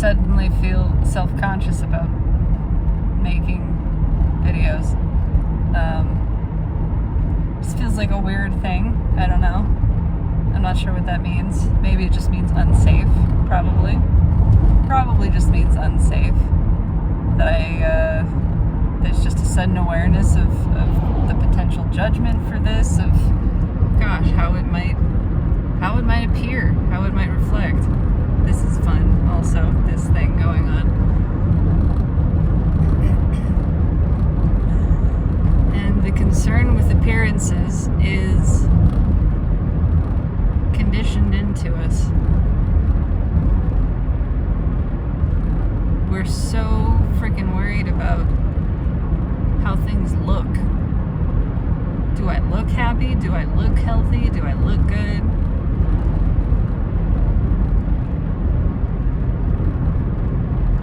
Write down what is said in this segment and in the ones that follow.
suddenly feel self-conscious about making videos. Just feels like a weird thing. I don't know. I'm not sure what that means. Maybe it just means unsafe. Probably just means unsafe. That there's just a sudden awareness of the potential judgment for this, of gosh, how it might appear, how it might reflect. This is fun also, this thing going on. And the concern with appearances is conditioned into us. We're so freaking worried about how things look. Do I look happy? Do I look healthy? Do I look good?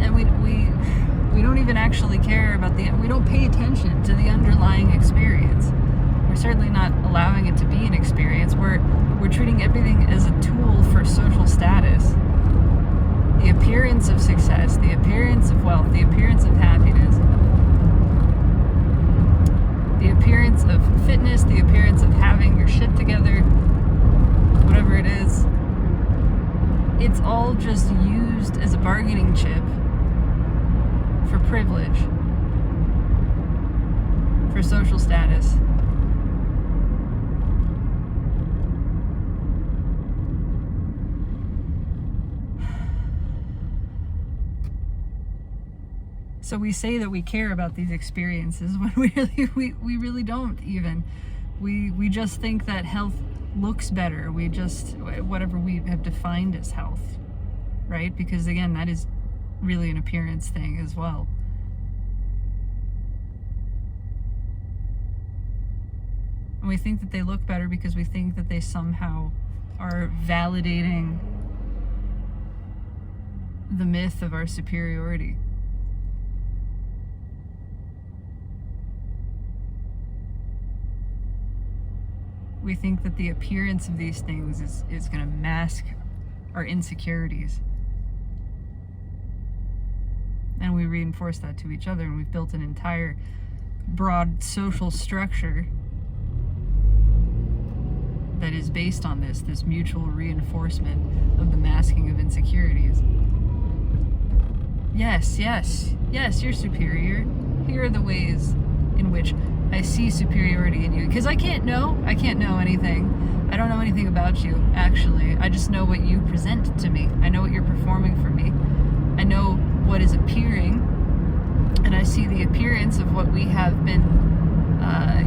And we don't even actually care about we don't pay attention to the underlying experience. We're certainly not allowing it to be an experience. We're treating everything as a tool for social status. The appearance of success, the appearance of wealth, the appearance of happiness, the appearance of fitness, the appearance of having your shit together, whatever it is. It's all just used as a bargaining chip for privilege, for social status. So we say that we care about these experiences when we really don't even. We just think that health looks better. We just, whatever we have defined as health, right? Because again, that is really an appearance thing as well. And we think that they look better because we think that they somehow are validating the myth of our superiority. We think that the appearance of these things is going to mask our insecurities. And we reinforce that to each other, and we've built an entire broad social structure that is based on this mutual reinforcement of the masking of insecurities. Yes, you're superior. Here are the ways in which I see superiority in you. Because I can't know anything. I don't know anything about you, actually. I just know what you present to me. I know what you're performing for me. I know what is appearing, and I see the appearance of what we have been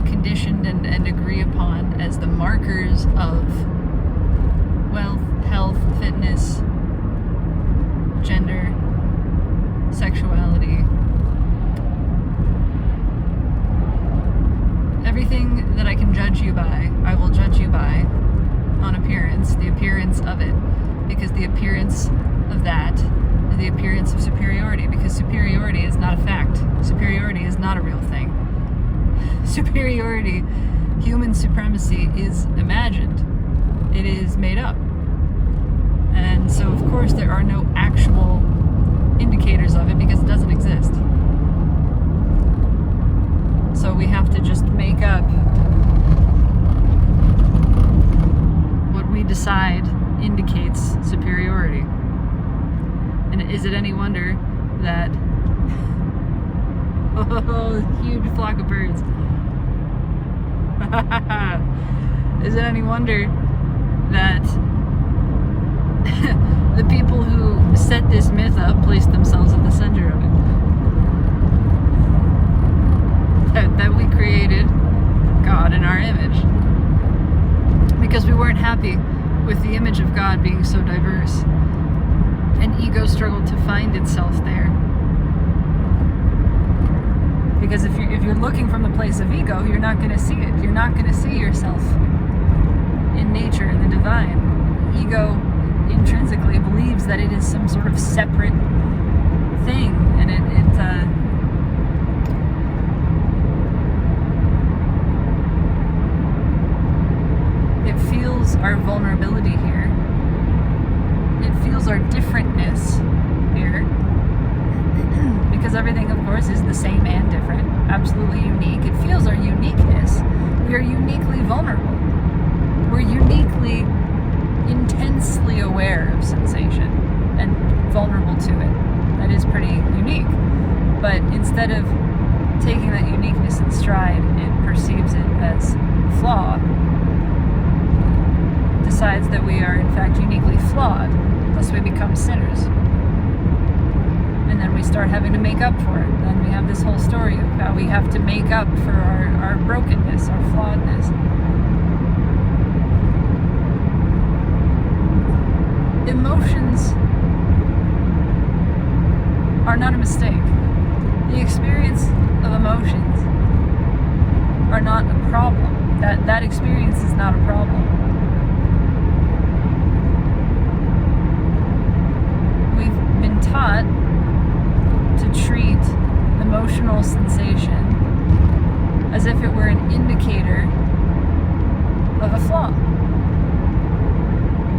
conditioned and agree upon as the markers of wealth, health, fitness, gender, sexuality. Everything that I can judge you by, I will judge you by on appearance, the appearance of it, because the appearance of that is the appearance of superiority, because superiority is not a fact. Superiority is not a real thing. Superiority, human supremacy, is imagined. It is made up. And so, of course, there are no actual indicators of it because it doesn't exist. So we have to just make up what we decide indicates superiority. And is it any wonder that huge flock of birds. Is it any wonder that the people who set this myth up placed themselves at the center of it? That we created God in our image. Because we weren't happy with the image of God being so diverse. And ego struggled to find itself there. Because if you're looking from the place of ego, you're not going to see it. You're not going to see yourself in nature, in the divine. Ego intrinsically believes that it is some sort of separate thing, and it feels our vulnerability here. It feels our differentness here. here, because everything, of course, is the same and different, absolutely unique. It feels our uniqueness. We are uniquely vulnerable. We're uniquely, intensely aware of sensation and vulnerable to it. That is pretty unique. But instead of taking that uniqueness in stride, it perceives it as flaw, decides that we are in fact uniquely flawed, thus we become sinners. And then we start having to make up for it. Then we have this whole story of how we have to make up for our brokenness, our flawedness. Emotions are not a mistake. The experience of emotions are not a problem. That experience is not a problem. We've been taught to treat emotional sensation as if it were an indicator of a flaw,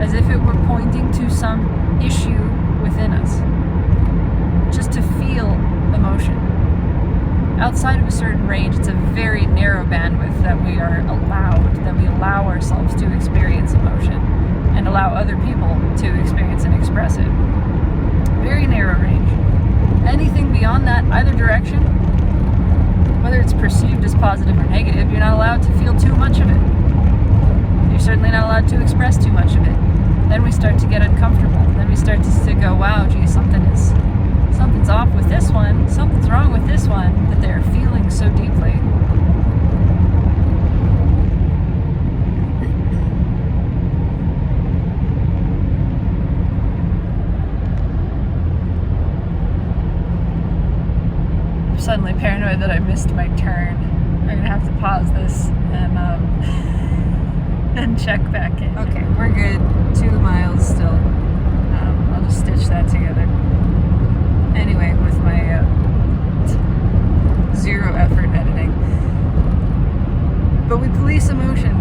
as if it were pointing to some issue within us. Just to feel emotion. Outside of a certain range, it's a very narrow bandwidth that we are allowed, that we allow ourselves to experience emotion and allow other people to experience and express it. Very narrow range. Anything beyond that, either direction, whether it's perceived as positive or negative, you're not allowed to feel too much of it. You're certainly not allowed to express too much of it. Then we start to get uncomfortable. Then we start to go, wow, gee, something's off with this one, something's wrong with this one, that they're feeling so deeply. I'm suddenly paranoid that I missed my turn. I'm gonna have to pause this and and check back in. Okay, we're good. 2 miles still. I'll just stitch that together. Anyway, with my zero effort editing. But we police emotion.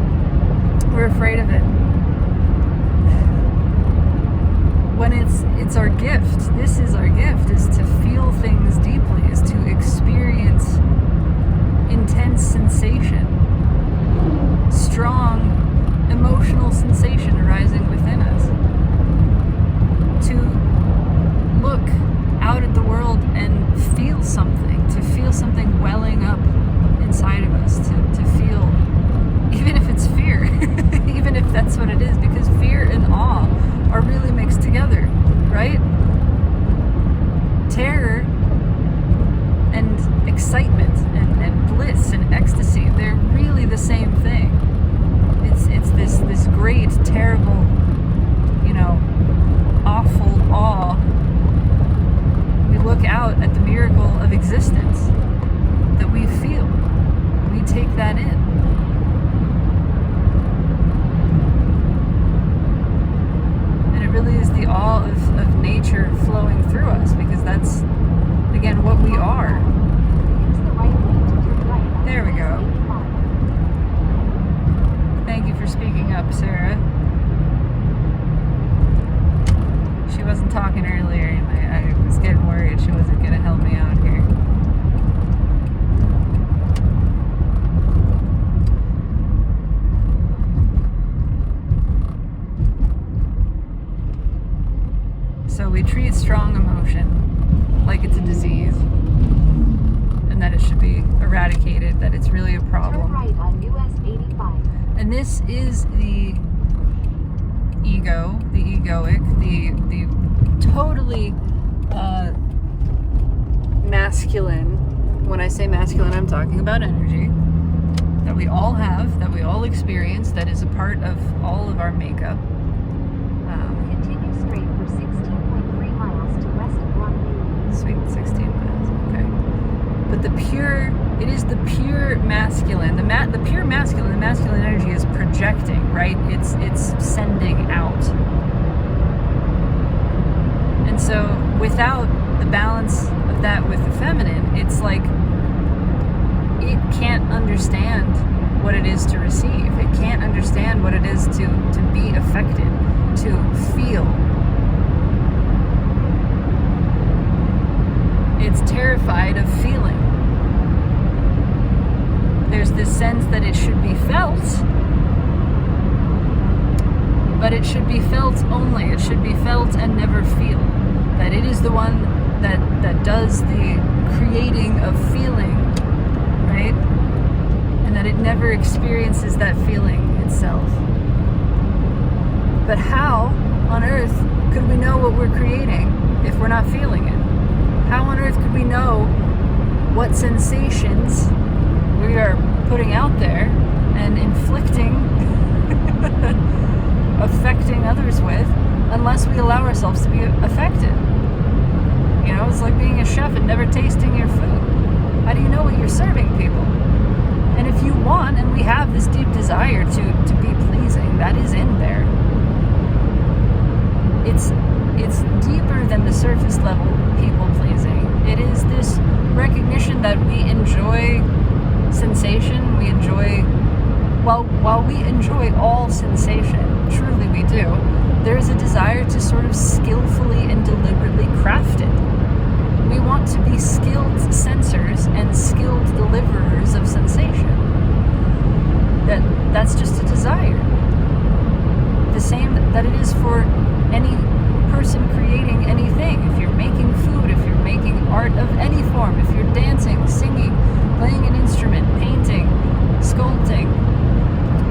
We're afraid of it. When it's our gift. This is our gift, is to feel things deeply, is to experience intense sensation. Strong emotional sensation arising within us. To look out at the world and feel something welling up inside of us, to feel, even if it's fear, even if that's what it is, because fear and awe are really mixed together, right? Terror and excitement and bliss and ecstasy, they're really the same thing. It's this great, terrible, awful awe. We look out at the miracle of existence that we feel. We take that in. And it really is the awe of nature flowing through us, because that's, again, what we are. There we go. Thank you for speaking up, Sarah. She wasn't talking earlier, and I was getting worried she wasn't going to help me out here. So we treat strong emotion like it's a disease, and that it should be eradicated, that it's really a problem. Turn right on US 85. And this is the ego, the egoic, the totally masculine. When I say masculine, I'm talking about energy that we all have, that we all experience, that is a part of all of our makeup. Continue straight for 16.3 miles to west of Longview. Sweet, 16 miles, okay. But it is the pure masculine. The pure masculine, the masculine energy is projecting, right? It's sending out. And so without the balance of that with the feminine, it's like it can't understand what it is to receive. It can't understand what it is to be affected, to feel. terrified of feeling. There's this sense that it should be felt, but it should be felt only. It should be felt and never feel. That it is the one that does the creating of feeling, right? And that it never experiences that feeling itself. But how on earth could we know what we're creating if we're not feeling it? How on earth could we know what sensations we are putting out there and inflicting, affecting others with, unless we allow ourselves to be affected? You know, it's like being a chef and never tasting your food. How do you know what you're serving people? And if you want, and we have this deep desire to be pleasing, that is in there. It's deeper than the surface level people pleasing. It is this recognition that we enjoy sensation, we enjoy, while we enjoy all sensation, truly we do, there is a desire to sort of skillfully and deliberately craft it. We want to be skilled sensors and skilled deliverers of sensation. That's just a desire. The same that it is for any person creating anything. If you're making food, if you're making art of any form, if you're dancing, singing, playing an instrument, painting, sculpting,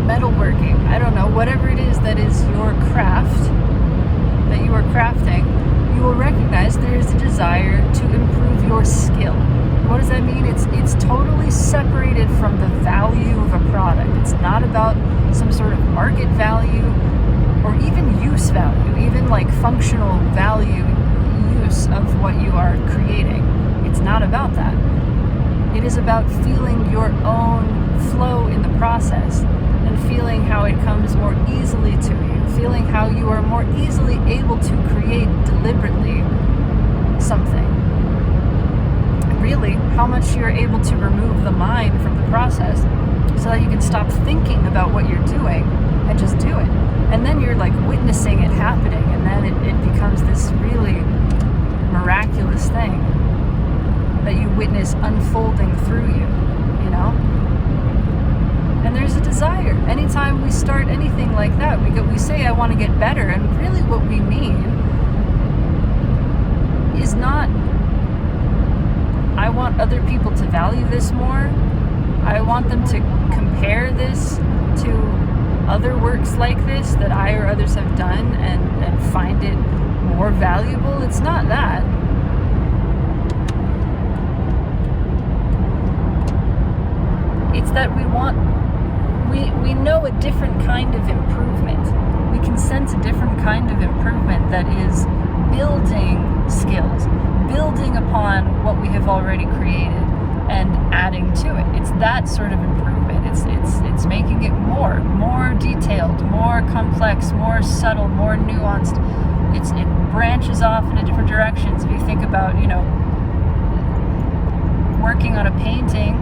metalworking, I don't know, whatever it is that is your craft, that you are crafting, you will recognize there is a desire to improve your skill. What does that mean? It's totally separated from the value of a product. It's not about some sort of market value or even use value, even like functional value use of what you are creating. It's not about that. It is about feeling your own flow in the process and feeling how it comes more easily to you, feeling how you are more easily able to create deliberately something. Really, how much you're able to remove the mind from the process so that you can stop thinking about what you're doing and just do it. And then you're like witnessing it happening, and then it becomes this really miraculous thing that you witness unfolding through you, you know? And there's a desire. Anytime we start anything like that, we say, I want to get better, and really what we mean is not, I want other people to value this more. I want them to compare this to other works like this that I or others have done and find it more valuable. It's not that. It's that we know a different kind of improvement. We can sense a different kind of improvement that is building skills, building upon what we have already created and adding to it. It's that sort of improvement. It's making it more detailed, more complex, more subtle, more nuanced. It branches off into different directions. If you think about, you know, working on a painting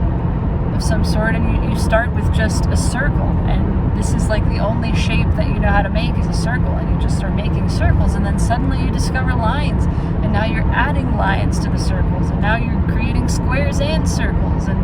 of some sort, and you start with just a circle, and this is like the only shape that you know how to make is a circle, and you just start making circles, and then suddenly you discover lines, and now you're adding lines to the circles, and now you're creating squares and circles, and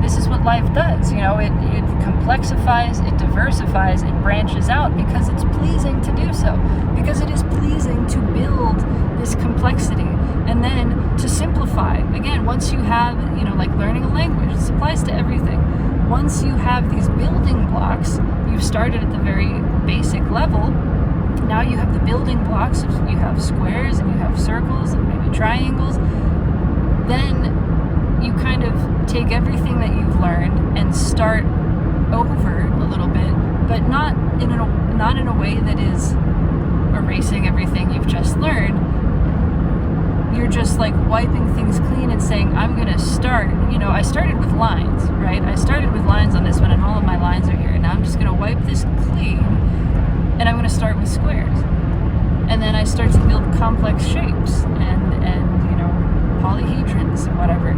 this is what life does, you know, it complexifies, it diversifies, it branches out because it's pleasing to do so, because it is pleasing to build this complexity, and then to simplify. Again, once you have, you know, like learning a language, this applies to everything. Once you have these building blocks, you've started at the very basic level, now you have the building blocks, you have squares and you have circles and maybe triangles, then you kind of take everything that you've learned and start over a little bit, but not in a way that is erasing everything you've just learned. You're just like wiping things clean and saying, I'm going to start, you know, I started with lines, right? I started with lines on this one, and all of my lines are here, and now I'm just going to wipe this clean, and I'm going to start with squares. And then I start to build complex shapes and you know, polyhedrons and whatever.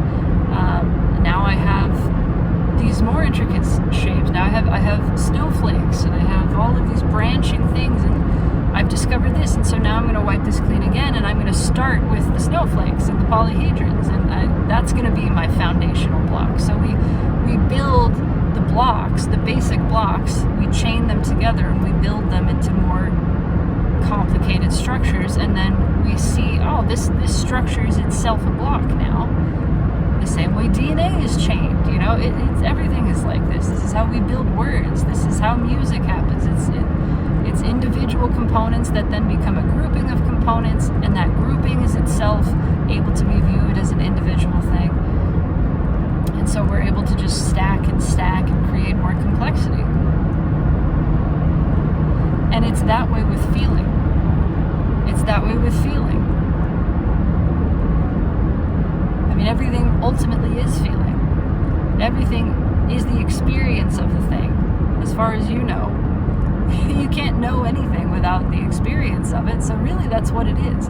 Now I have these more intricate shapes. Now I have snowflakes, and I have all of these branching things, and I've discovered this, and so now I'm going to wipe this clean again, and I'm going to start with the snowflakes and the polyhedrons, and That's going to be my foundational block. So we build the blocks, the basic blocks, we chain them together and we build them into more complicated structures, and then we see, oh, this structure is itself a block now. The same way DNA is chained, you know, it's everything is like this. This is how we build words. This is how music happens. It's individual components that then become a grouping of components, and that grouping is itself able to be viewed as an individual thing. And so we're able to just stack and create more complexity. And it's that way with feeling. It's that way with feeling. I mean, everything ultimately is feeling. Everything is the experience of the thing, as far as you know. You can't know anything without the experience of it, so really that's what it is.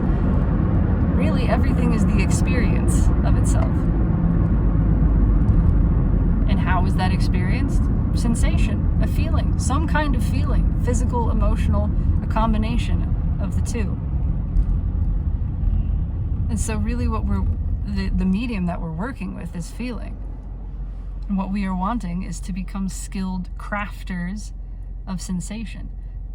Really, everything is the experience of itself. And how is that experienced? Sensation, a feeling, some kind of feeling, physical, emotional, a combination of the two. And so really what the medium that we're working with is feeling. And what we are wanting is to become skilled crafters of sensation,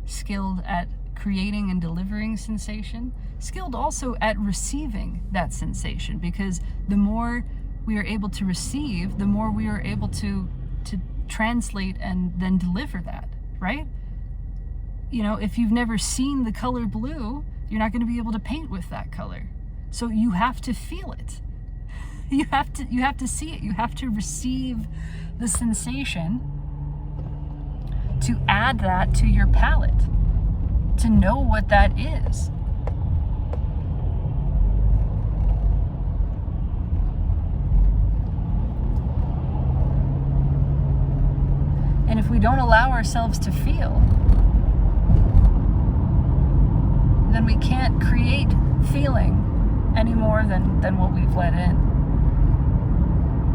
skilled at creating and delivering sensation, skilled also at receiving that sensation, because the more we are able to receive, the more we are able to translate and then deliver that, right? You know, if you've never seen the color blue, you're not going to be able to paint with that color. So you have to feel it. You have to see it. You have to receive the sensation to add that to your palette, to know what that is. And if we don't allow ourselves to feel, then we can't create feeling any more than what we've let in.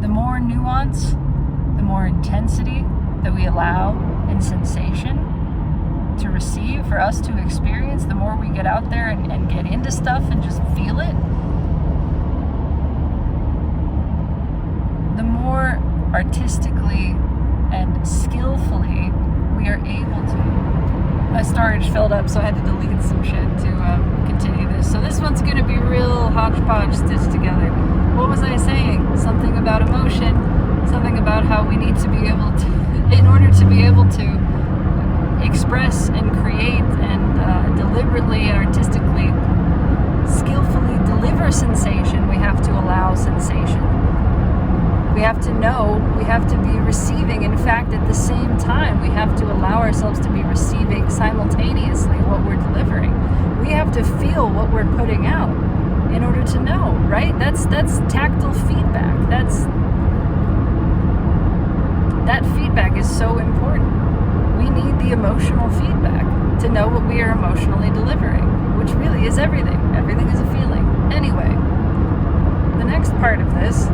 The more nuance, the more intensity that we allow in sensation to receive, for us to experience, the more we get out there and get into stuff and just feel it, the more artistically and skillfully we are able to. My storage filled up, so I had to delete some shit to continue this. So this one's going to be real hodgepodge stitched together. What was I saying? Something about emotion, something about how we need to be able to, in order to be able to express and create and deliberately and artistically, skillfully deliver sensation, we have to allow sensation. We have to know, we have to be receiving. In fact, at the same time, we have to allow ourselves to be receiving simultaneously what we're delivering. We have to feel what we're putting out in order to know, right? That's tactile feedback. That feedback is so important. We need the emotional feedback to know what we are emotionally delivering, which really is everything. Everything is a feeling. Anyway, the next part of this,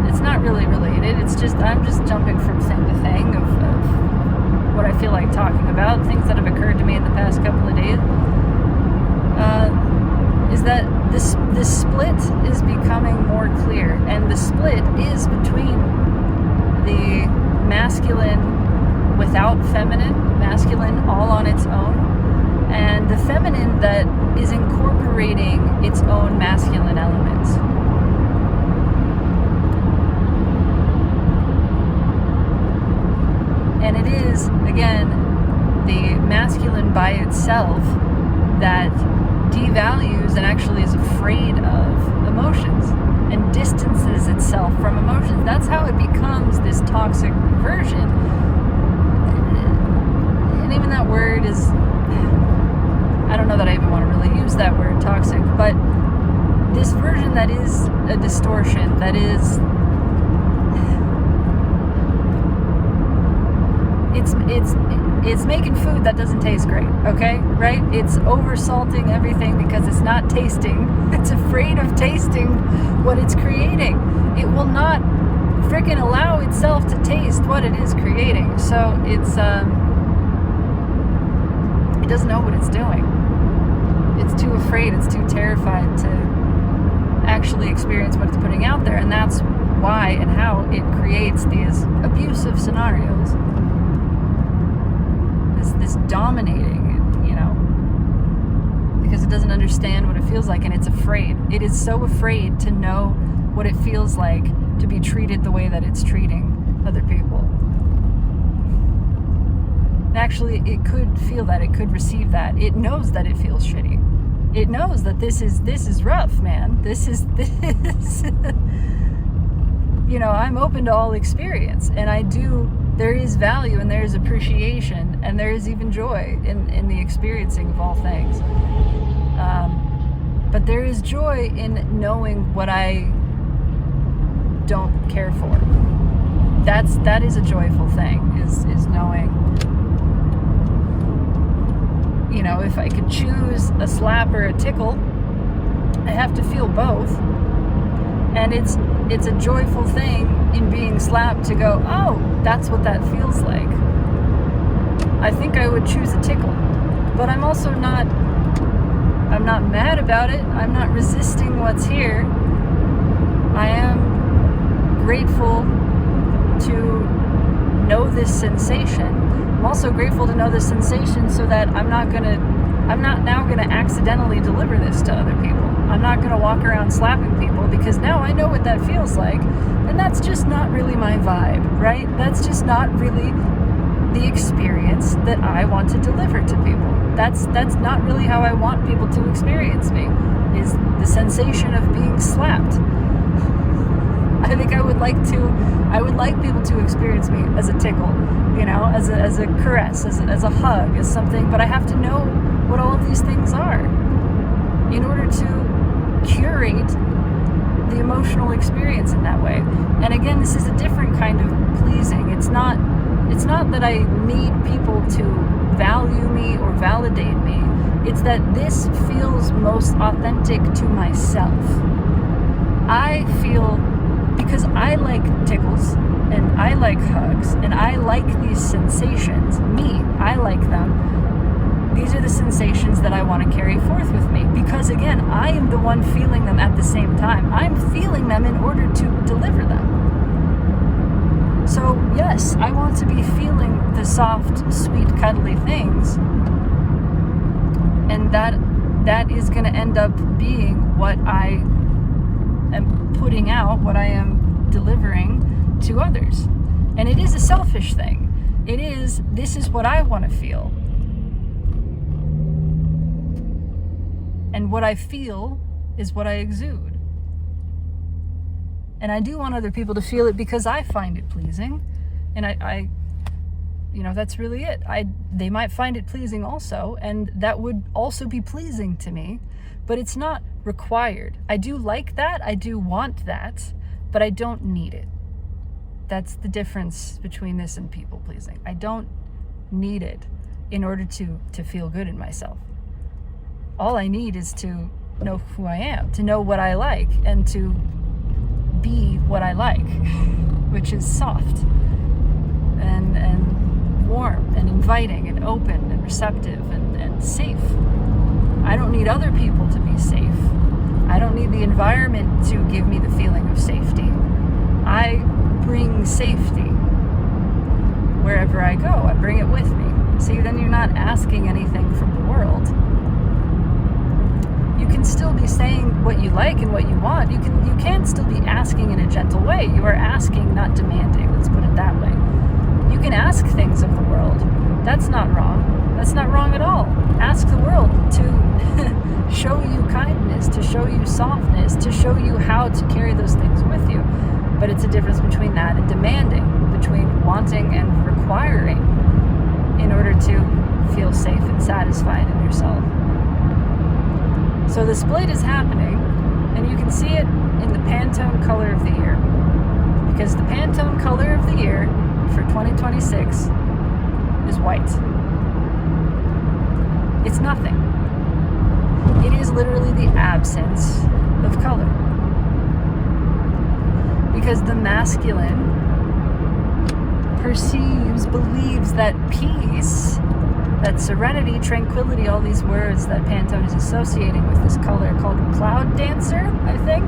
it's not really related. It's just, I'm just jumping from thing to thing of what I feel like talking about, things that have occurred to me in the past couple of days. Is that this split is becoming more clear, and the split is between the masculine without feminine, masculine all on its own, and the feminine that is incorporating its own masculine elements. And it is, again, the masculine by itself that devalues and actually is afraid of emotions and distances itself from emotions. That's how it becomes this toxic version. And even that word is, I don't know that I even want to really use that word, toxic, but this version that is a distortion, that is, it's making food that doesn't taste great, okay? Right? It's over-salting everything because it's not tasting. It's afraid of tasting what it's creating. It will not freaking allow itself to taste what it is creating. So it's, it doesn't know what it's doing. It's too afraid, it's too terrified to actually experience what it's putting out there. And that's why and how it creates these abusive scenarios. This dominating, you know, because it doesn't understand what it feels like, and it's afraid. It is so afraid to know what it feels like to be treated the way that it's treating other people. Actually, it could feel that, it could receive that. It knows that it feels shitty. It knows that this is rough, man. This. You know, I'm open to all experience, and there is value, and there is appreciation, and there is even joy in the experiencing of all things. But there is joy in knowing what I don't care for. That is a joyful thing, is knowing, you know, if I could choose a slap or a tickle, I have to feel both. And it's a joyful thing in being slapped to go, oh, that's what that feels like. I think I would choose a tickle, but I'm also not mad about it. I'm not resisting what's here. I am grateful to know this sensation. I'm also grateful to know this sensation so that I'm not now gonna accidentally deliver this to other people. I'm not gonna walk around slapping people, because now I know what that feels like, and that's just not really my vibe, right? That's just not really the experience that I want to deliver to people. That's not really how I want people to experience me, is the sensation of being slapped. I think I would like people to experience me as a tickle, you know, as a caress, as a hug, as something, but I have to know what all of these things are in order to curate the emotional experience in that way. And again, this is a different kind of pleasing. It's not that I need people to value me or validate me. It's that this feels most authentic to myself. I feel, because I like tickles and I like hugs and I like these sensations, I like them. These are the sensations that I want to carry forth with me, because again, I am the one feeling them at the same time. I'm feeling them in order to deliver them. So yes, I want to be feeling the soft, sweet, cuddly things, and that is going to end up being what I am putting out, what I am delivering to others. And it is a selfish thing. This is what I want to feel. And what I feel is what I exude. And I do want other people to feel it because I find it pleasing. And I you know, that's really it. They might find it pleasing also, and that would also be pleasing to me, but it's not required. I do like that, I do want that, but I don't need it. That's the difference between this and people pleasing. I don't need it in order to feel good in myself. All I need is to know who I am, to know what I like, and to be what I like, which is soft and warm and inviting and open and receptive and safe. I don't need other people to be safe. I don't need the environment to give me the feeling of safety. I bring safety wherever I go. I bring it with me. See, then you're not asking anything from the world. You can still be saying what you like and what you want. You can still be asking in a gentle way. You are asking, not demanding. Let's put it that way. You can ask things of the world. That's not wrong. That's not wrong at all. Ask the world to show you kindness, to show you softness, to show you how to carry those things with you. But it's a difference between that and demanding, between wanting and requiring in order to feel safe and satisfied in yourself. So the split is happening, and you can see it in the Pantone color of the year. Because the Pantone color of the year for 2026 is white. It's nothing. It is literally the absence of color. Because the masculine believes that peace, that serenity, tranquility, all these words that Pantone is associating with this color called Cloud Dancer, I think.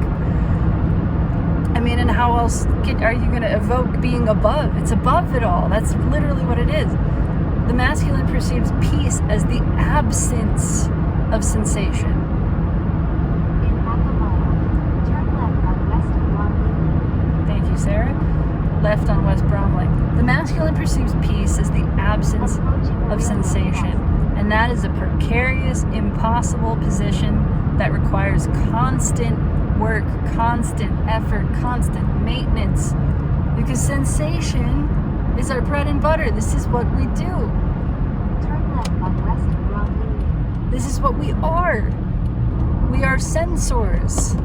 I mean, and how else are you going to evoke being above? It's above it all. That's literally what it is. The masculine perceives peace as the absence of sensation. In half a mile, turn left on West Bromley. Thank you, Sarah. Left on West Bromley. The masculine perceives peace as the absence of sensation. And that is a precarious, impossible position that requires constant work, constant effort, constant maintenance. Because sensation is our bread and butter. This is what we do. Turn left on West Bromley. This is what we are. We are sensors.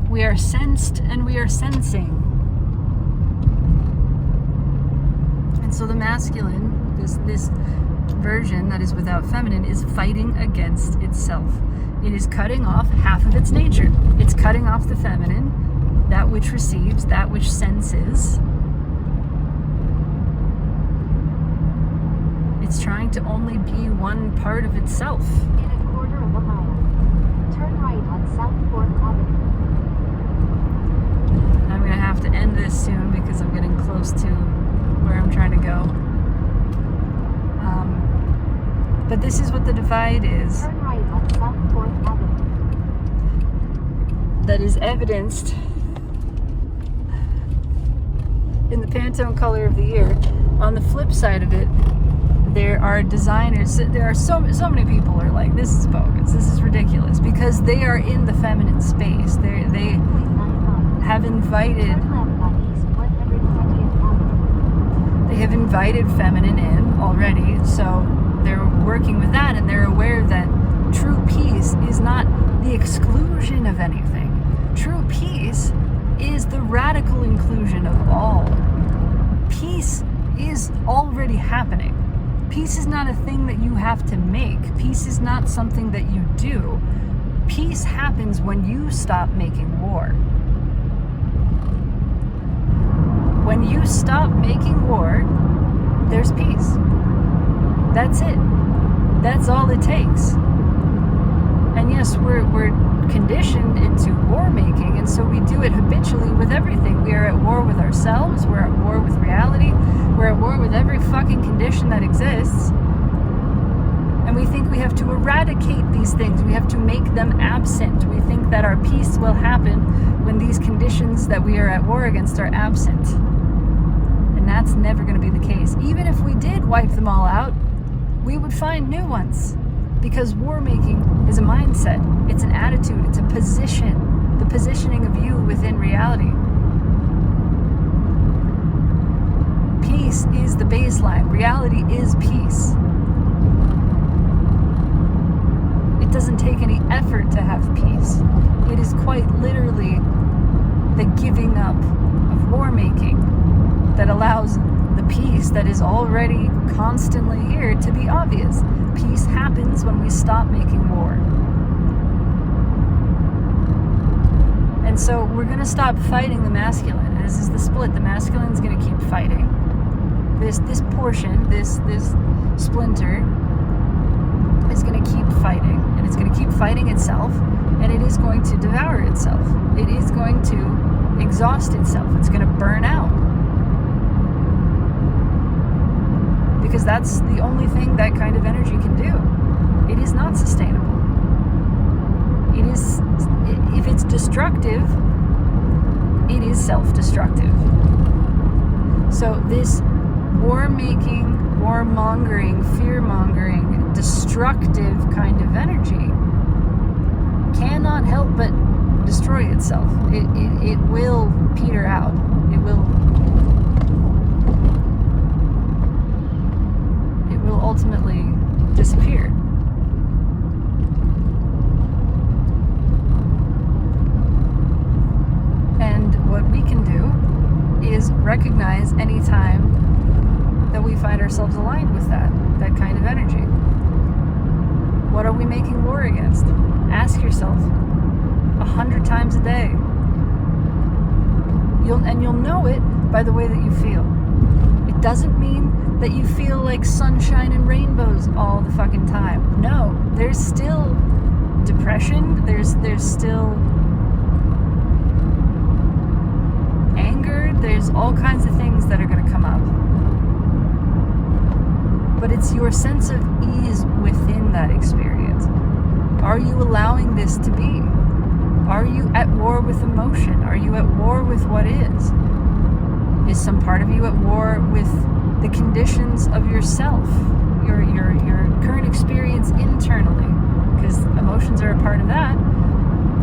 We are sensed and we are sensing. And so the masculine, this version that is without feminine, is fighting against itself. It is cutting off half of its nature. It's cutting off the feminine, that which receives, that which senses. It's trying to only be one part of itself. In a quarter of a mile, turn right on South 4th Avenue. I'm going to have to end this soon because I'm getting close to where I'm trying to go. But this is what the divide is. Turn right on South 4th Avenue. That is evidenced in the Pantone color of the year. On the flip side of it, there are designers, there are so many people are like, this is bogus, this is ridiculous, because they are in the feminine space. They have invited, Turn left on East 120th Avenue. they have invited feminine in already, so they're working with that, and they're aware that true peace is not the exclusion of anything. True peace is the radical inclusion of all. Peace is already happening. Peace is not a thing that you have to make. Peace is not something that you do. Peace happens when you stop making war. When you stop making war, there's peace. That's it. That's all it takes. And yes, we're conditioned into war making, and so we do it habitually with everything. We are at war with ourselves, we're at war with reality, we're at war with every fucking condition that exists. And we think we have to eradicate these things. We have to make them absent. We think that our peace will happen when these conditions that we are at war against are absent. And that's never going to be the case. Even if we did wipe them all out, we would find new ones. Because war making is a mindset. It's an attitude. It's a position. The positioning of you within reality. Peace is the baseline. Reality is peace. It doesn't take any effort to have peace. It is quite literally the giving up of war making that allows the peace that is already constantly here to be obvious. Peace happens when we stop making war. And so we're going to stop fighting the masculine. This is the split. The masculine is going to keep fighting. This portion, this splinter is going to keep fighting. And it's going to keep fighting itself. And it is going to devour itself. It is going to exhaust itself. It's going to burn out. Because that's the only thing that kind of energy can do. It is not sustainable. It is, if it's destructive, it is self-destructive. So this war-making, war-mongering, fear-mongering, destructive kind of energy cannot help but destroy itself. It will peter out. It will ultimately disappear. And what we can do is recognize any time that we find ourselves aligned with that kind of energy. What are we making war against? Ask yourself 100 times a day. You'll know it by the way that you feel. It doesn't mean that you feel like sunshine and rainbows all the fucking time. No, there's still depression, there's still anger, there's all kinds of things that are going to come up. But it's your sense of ease within that experience. Are you allowing this to be? Are you at war with emotion? Are you at war with what is? Is some part of you at war with the conditions of yourself, your current experience internally? Because emotions are a part of that.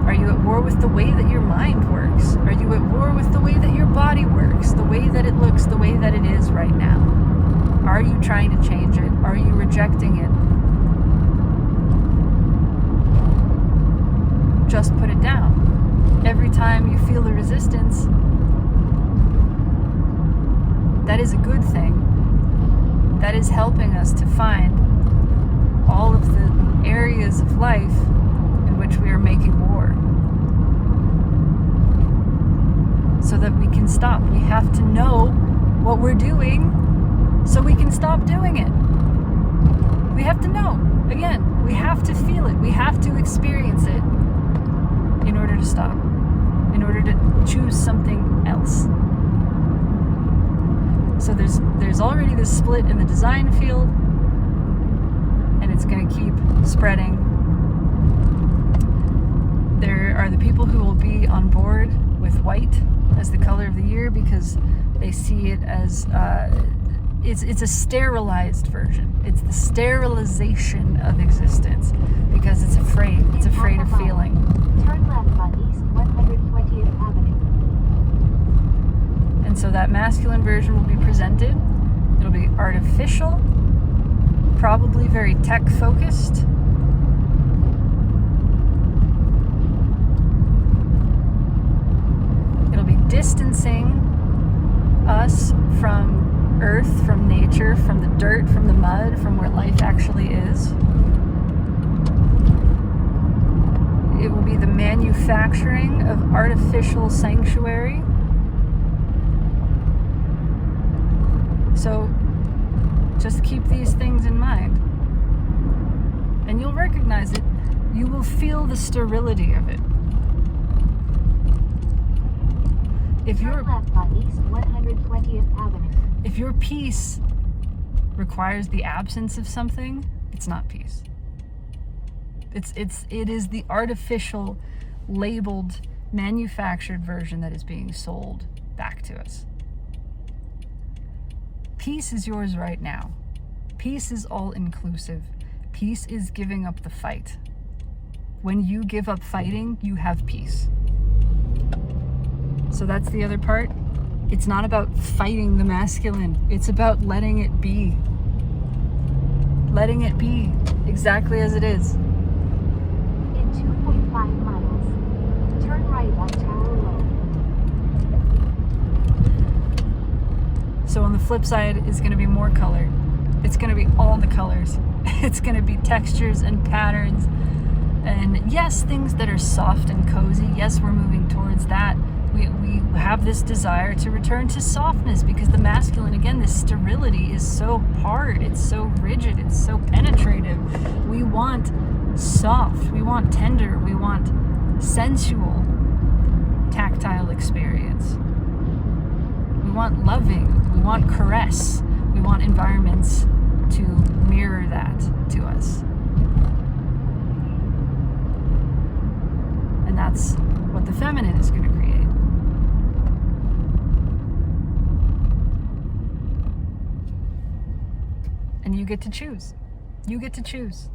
Are you at war with the way that your mind works? Are you at war with the way that your body works, the way that it looks, the way that it is right now? Are you trying to change it? Are you rejecting it? Just put it down. Every time you feel the resistance, that is a good thing. That is helping us to find all of the areas of life in which we are making war, so that we can stop. We have to know what we're doing so we can stop doing it. We have to know. Again, we have to feel it. We have to experience it in order to stop, in order to choose something else. So there's already this split in the design field, and it's going to keep spreading. There are the people who will be on board with white as the color of the year because they see it as it's a sterilized version. It's the sterilization of existence because it's afraid. It's afraid of feeling. Turn left on East 120th Avenue. And so that masculine version will be presented. It'll be artificial, probably very tech focused. It'll be distancing us from earth, from nature, from the dirt, from the mud, from where life actually is. It will be the manufacturing of artificial sanctuary. So just keep these things in mind. And you'll recognize it. You will feel the sterility of it. Turn left on East 120th Avenue. If your peace requires the absence of something, it's not peace. It is the artificial, labeled, manufactured version that is being sold back to us. Peace is yours right now. Peace is all inclusive. Peace is giving up the fight. When you give up fighting, you have peace. So that's the other part. It's not about fighting the masculine. It's about letting it be. Letting it be exactly as it is. In 2.5 miles, turn right on Tower Road. So on the flip side is going to be more color. It's going to be all the colors. It's going to be textures and patterns. And yes, things that are soft and cozy. Yes, we're moving towards that. We have this desire to return to softness because the masculine, again, this sterility is so hard. It's so rigid. It's so penetrative. We want soft. We want tender. We want sensual tactile experience. We want loving. We want caress. We want environments to mirror that to us. And that's what the feminine is going to create. And you get to choose. You get to choose.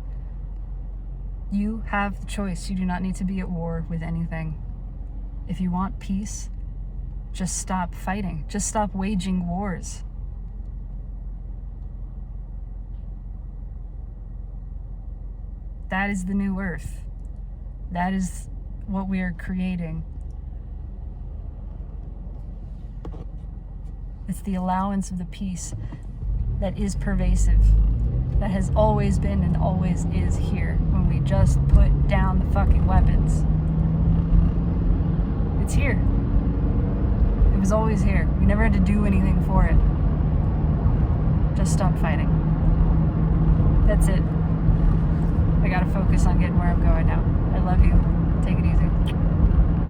You have the choice. You do not need to be at war with anything. If you want peace, just stop fighting. Just stop waging wars. That is the new earth. That is what we are creating. It's the allowance of the peace that is pervasive, that has always been and always is here when we just put down the fucking weapons. It's here. It was always here. We never had to do anything for it. Just stop fighting. That's it. I gotta focus on getting where I'm going now.